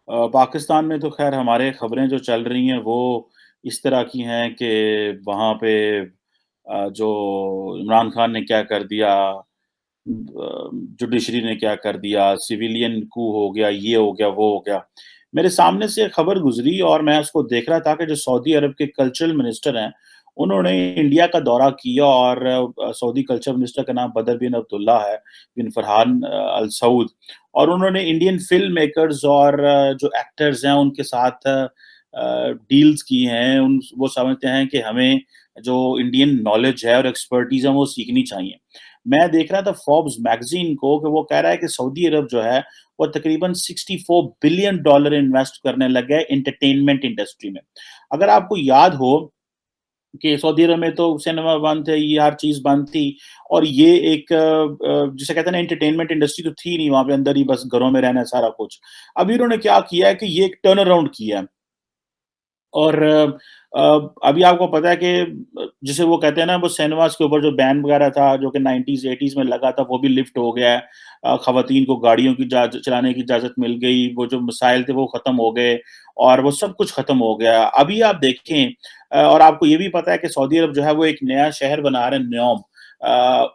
पाकिस्तान में तो ख़ैर हमारे खबरें जो चल रही हैं वो इस तरह की हैं कि वहाँ पे जो इमरान खान ने क्या कर दिया, जुडिशरी ने क्या कर दिया, सिविलियन कू हो गया, ये हो गया, वो हो गया। मेरे सामने से खबर गुज़री और मैं उसको देख रहा था कि जो सऊदी अरब के कल्चरल मिनिस्टर हैं, उन्होंने इंडिया का दौरा किया और सऊदी कल्चर मिनिस्टर का नाम बदर बिन अब्दुल्ला है, बिन फरहान अल सऊद और उन्होंने इंडियन फ़िल्म मेकर्स और जो एक्टर्स हैं उनके साथ डील्स की हैं। उन वो समझते हैं कि हमें जो इंडियन नॉलेज है और एक्सपर्टीज़ है वो सीखनी चाहिए। मैं देख रहा था फोर्ब्स मैगज़ीन को कि वो कह रहा है कि सऊदी अरब जो है, वो तकरीबन $64 बिलियन इन्वेस्ट करने लग गया है एंटरटेनमेंट इंडस्ट्री में। अगर आपको याद हो कि सऊदी अरब में तो सिनेमा बंद थे, ये हर चीज़ बंद थी और ये एक जिसे कहते हैं ना एंटरटेनमेंट इंडस्ट्री तो थी नहीं वहाँ पे, अंदर ही बस घरों में रहना है सारा कुछ। अभी इन्होंने क्या किया है कि ये एक टर्न अराउंड किया है। और अभी आपको पता है कि जिसे वो कहते हैं ना वो सिनेमाज़ के ऊपर जो बैन वगैरह था जो कि 90s 80s में लगा था वो भी लिफ्ट हो गया है। ख़वातीन को गाड़ियों की चलाने की इजाज़त मिल गई, वो जो मसाइल थे वो ख़त्म हो गए और वो सब कुछ ख़त्म हो गया। अभी आप देखें और आपको ये भी पता है कि सऊदी अरब जो है वो एक नया शहर बना रहे हैं न्योम।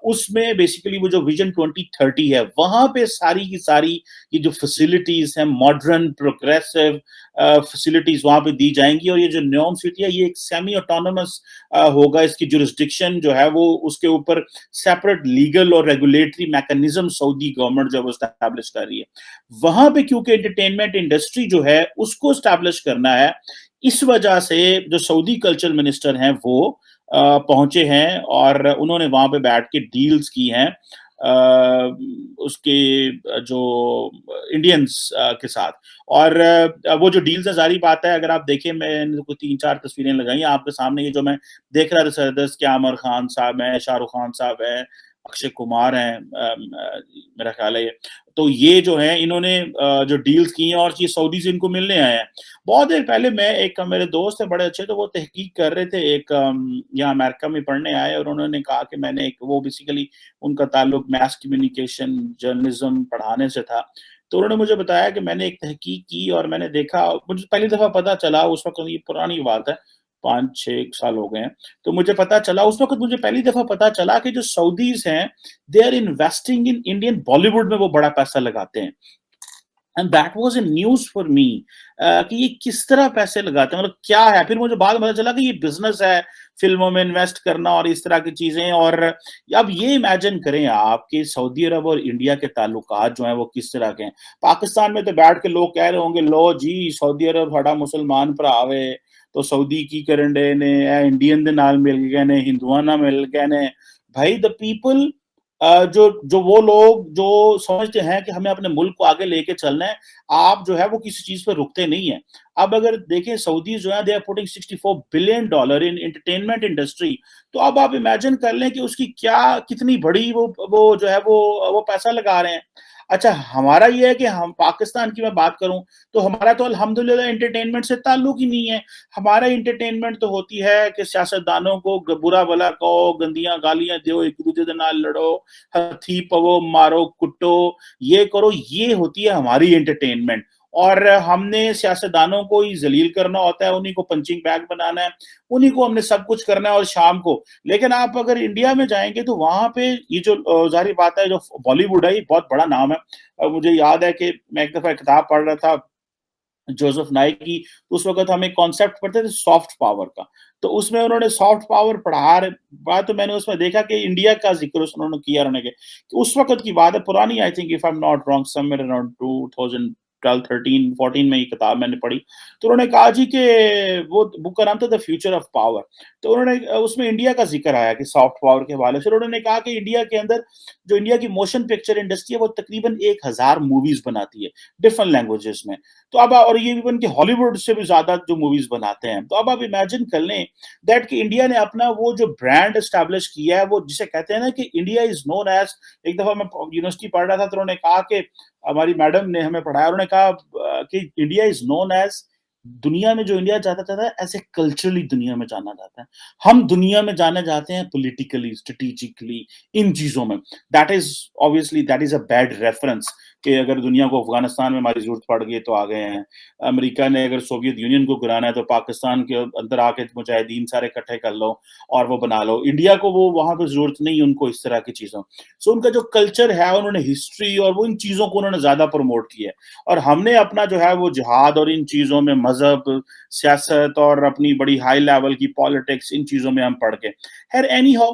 उसमें बेसिकली वो जो विज़न 2030 है, वहाँ पे सारी की सारी ये जो फैसिलिटीज़ हैं मॉडर्न प्रोग्रेसिव फैसिलिटीज़ वहाँ पे दी जाएँगी और ये जो न्योम सिटी है, ये एक सेमी ऑटोनोमस होगा, इसकी जुरिसडिक्शन जो है वो उसके ऊपर सेपरेट लीगल और रेगुलेटरी मैकेनिज़्म सऊदी गवर्नमेंट जो है वो एस्टैब्लिश कर रही है। वहाँ पे क्योंकि एंटरटेनमेंट इंडस्ट्री जो है, उसको एस्टैब्लिश करना है, इस वजह से जो सऊदी कल्चर मिनिस्टर हैं वो पहुँचे हैं और उन्होंने वहाँ पे बैठ के डील्स की हैं उसके जो इंडियंस के साथ और वो जो डील्स है ज़ाहिर बात है अगर आप देखें मैंने कोई 3-4 तस्वीरें लगाई हैं आपके सामने ये जो मैं देख रहा था ज़बरदस्त कि आमिर खान साहब हैं, शाहरुख खान साहब हैं, अक्षय कुमार हैं मेरा ख़्याल है ये। तो ये जो हैं इन्होंने जो डील्स की हैं और ये सऊदी से इनको मिलने आए हैं। बहुत देर पहले मैं एक मेरे दोस्त हैं बड़े अच्छे तो वो तहकीक कर रहे थे एक यहाँ अमेरिका में पढ़ने आए और उन्होंने कहा कि मैंने एक वो बेसिकली उनका ताल्लुक मास कम्युनिकेशन, जर्नलिज़्म पढ़ाने से था। तो उन्होंने मुझे बताया कि मैंने एक तहकीक की और मैंने देखा मुझे पहली दफ़ा पता चला उस वक़्त ये पुरानी बात है, 5-6 साल हो गए हैं। तो मुझे पता चला उस वक़्त मुझे पहली दफ़ा पता चला कि जो सऊदीज़ हैं, they are investing in Indian Bollywood में वो बड़ा पैसा लगाते हैं। And that was a news for me कि ये किस तरह पैसे लगाते हैं मतलब क्या है? फिर मुझे बाद में पता चला कि ये बिज़नेस है, फ़िल्मों में इन्वेस्ट करना और इस तरह की चीज़ें और अब ये इमेजिन करें आप कि सऊदी अरब और इंडिया के ताल्लुकात जो हैं वो किस तरह के हैं। पाकिस्तान में तो बैठ के लोग कह रहे होंगे लो जी सऊदी अरब साडा मुसलमान भरा वे, तो सऊदी की करन डए ने, ए इंडियन दे नाल मिल गए ने, हिंदुआं नाल मिल गए ने। भाई द पीपल जो जो वो लोग जो समझते हैं कि हमें अपने मुल्क को आगे लेके चलना है, आप जो है वो किसी चीज़ पे रुकते नहीं हैं। अब अगर देखें सऊदीज़ जो है they are putting $64 billion in entertainment industry तो अब आप इमेजिन कर लें कि उसकी क्या कितनी बड़ी वो जो है वो पैसा लगा रहे हैं। अच्छा हमारा ये है कि हम पाकिस्तान की मैं बात करूँ, तो हमारा तो अल्हम्दुलिल्लाह एंटरटेनमेंट से ताल्लुक ही नहीं है। हमारा एंटरटेनमेंट तो होती है कि सियासतदानों को बुरा-भला कहो, गंदियाँ गालियाँ दो, एक-दूजे दे नाल लड़ो, हथी पवो, मारो, कुटो, ये करो, ये होती है हमारी एंटरटेनमेंट। और हमने सियासतदानों को ही ज़लील करना होता है, उन्हीं को पंचिंग बैग बनाना है, उन्हीं को हमने सब कुछ करना है और शाम को लेकिन आप अगर इंडिया में जाएँगे तो वहाँ पे ये जो ज़ाहिर बात है जो बॉलीवुड है, ये बहुत बड़ा नाम है। मुझे याद है कि मैं एक दफ़ा किताब पढ़ रहा था जोसेफ नाइक की, उस वक़्त हम एक कॉन्सेप्ट पढ़ते थे सॉफ्ट पावर का। तो उसमें उन्होंने सॉफ्ट पावर पढ़ा र बात तो मैंने उसमें देखा कि इंडिया का ज़िक्र उन्होंने किया उन्होंने के उस वक़्त की बात है पुरानी I think if I am not wrong somewhere around 2012, 13, 14 में ये किताब मैंने पढ़ी। तो उन्होंने कहा जी कि वो बुक का नाम था द फ्यूचर ऑफ पावर। तो उन्होंने उसमें इंडिया का ज़िक्र आया कि सॉफ्ट पावर के हवाले से उन्होंने कहा कि इंडिया के अंदर जो इंडिया की मोशन पिक्चर इंडस्ट्री है वो तकरीबन 1000 मूवीज़ बनाती है, डिफरेंट लैंग्वेजेज़ में। तो अब और ये इवन कि हॉलीवुड से भी ज़्यादा जो मूवीज़ बनाते हैं। तो अब आप इमेजिन कर लें दैट कि इंडिया ने अपना वो जो ब्रांड एस्टेब्लिश किया है, वो जिसे कहते हैं ना कि इंडिया इज़ नोन एज़ एक दफ़ा मैं यूनिवर्सिटी पढ़ रहा था तो उन्होंने कहा कि हमारी मैडम ने हमें पढ़ाया, उन्होंने कहा कि इंडिया इज़ नोन एज़ दुनिया में जो इंडिया जाना चाहता है ऐसे कल्चरली दुनिया में जाना जाता है। हम दुनिया में जाने जाते हैं पॉलिटिकली, स्ट्रैटेजिकली इन चीज़ों में। That is obviously that is a bad reference. कि अगर दुनिया को अफ़गानिस्तान में हमारी ज़रूरत पड़ गई तो आ गए हैं। अमेरिका ने अगर सोवियत यूनियन को गिराना है तो पाकिस्तान के अंदर आके मुजाहिदीन सारे इकट्ठे कर लो और वो बना लो। इंडिया को वो वहाँ पे ज़रूरत नहीं है उनको इस तरह की चीज़ों। सो उनका जो कल्चर है उन्होंने हिस्ट्री और वो इन चीज़ों को उन्होंने ज़्यादा प्रमोट किया है। और हमने अपना जो है वो जिहाद और इन चीज़ों में मज़हब, सियासत और अपनी बड़ी हाई लेवल की पॉलिटिक्स इन चीज़ों में हम पड़ गए। ख़ैर एनी हाउ